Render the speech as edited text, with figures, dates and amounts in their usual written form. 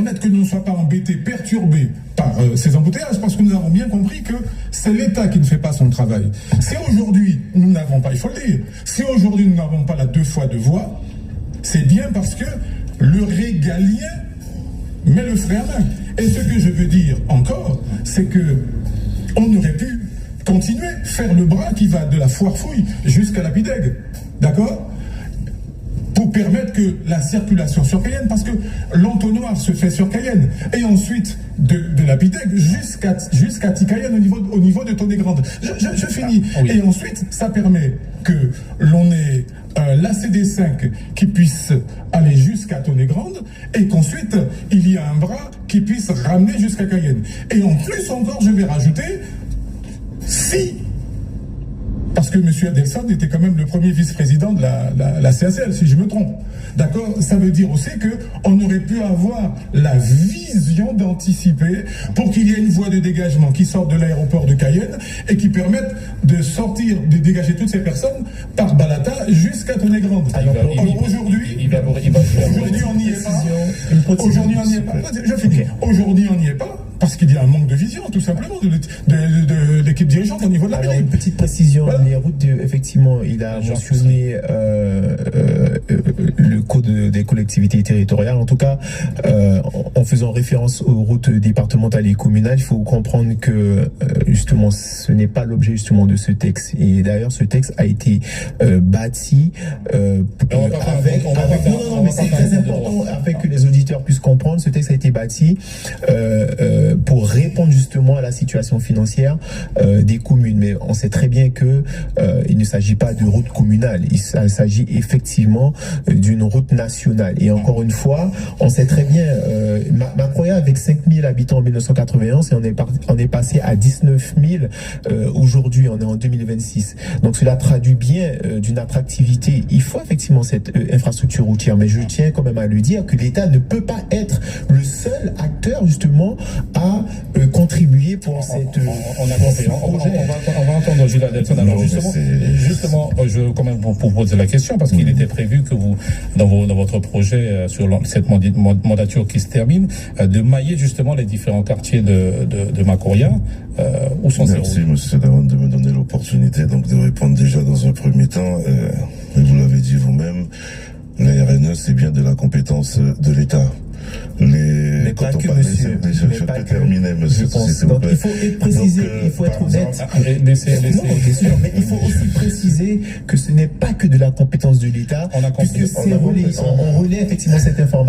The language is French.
permettre que nous ne soyons pas embêtés, perturbés par ces embouteillages, parce que nous avons bien compris que c'est l'État qui ne fait pas son travail. Si aujourd'hui, nous n'avons pas, il faut le dire, si aujourd'hui nous n'avons pas la 2 fois 2 voies, c'est bien parce que le régalien met le frein à main. Et ce que je veux dire encore, c'est que on aurait pu continuer, faire le bras qui va de la Foire-Fouille jusqu'à la Pidègue. D'accord ? Pour permettre que la circulation sur Cayenne, parce que l'entonnoir se fait sur Cayenne, et ensuite de la Pidègue jusqu'à Ticayenne au niveau de Tonnet-Grande. Je finis. Oui. Et ensuite, ça permet que l'on ait l'ACD5 qui puisse aller jusqu'à Tonnet-Grande, et qu'ensuite, il y a un bras qui puisse ramener jusqu'à Cayenne. Et en plus encore, je vais rajouter, parce que M. Adelson était quand même le premier vice-président de la CACL, si je me trompe. D'accord ? Ça veut dire aussi qu'on aurait pu avoir la vision d'anticiper pour qu'il y ait une voie de dégagement qui sorte de l'aéroport de Cayenne et qui permette de sortir, de dégager toutes ces personnes par Balata jusqu'à Tonnet-Grande. Aujourd'hui, on n'y est pas. Aujourd'hui, on n'y est pas. Je finis. Aujourd'hui, on n'y est pas. Parce qu'il y a un manque de vision, tout simplement, de l'équipe dirigeante au niveau de la mairie. Une petite précision, voilà. Les routes, effectivement, il a mentionné le code des collectivités territoriales. En tout cas, en faisant référence aux routes départementales et communales, il faut comprendre que justement, ce n'est pas l'objet justement de ce texte. Et d'ailleurs, ce texte a été bâti mais c'est très important afin que les auditeurs puissent comprendre. Ce texte a été bâti pour répondre justement à la situation financière des communes. Mais on sait très bien que il ne s'agit pas de route communale, il s'agit effectivement d'une route nationale. Et encore une fois, on sait très bien, Macroya avec 5000 habitants en 1991, et on est passé à 19 000 aujourd'hui, on est en 2026. Donc cela traduit bien d'une attractivité. Il faut effectivement cette infrastructure routière, mais je tiens quand même à le dire que l'État ne peut pas être le seul acteur justement à contribuer pour cette projet. On va entendre Gilles Adelson. Alors justement, je quand même pour poser la question, parce qu'il était prévu que vous, dans votre projet sur cette mandature qui se termine, de mailler justement les différents quartiers de Macroya. Où sont ces routes ? Merci, monsieur Davan, de me donner l'opportunité donc de répondre déjà dans un premier temps. Vous l'avez dit vous-même, la RNE, c'est bien de la compétence de l'État. Mais pas que, monsieur. Je peux terminer, monsieur. Donc, il faut être précisé, il faut être honnête. Non, bien sûr, mais il faut aussi préciser que ce n'est pas que de la compétence de l'État, puisque on relaie effectivement cette information.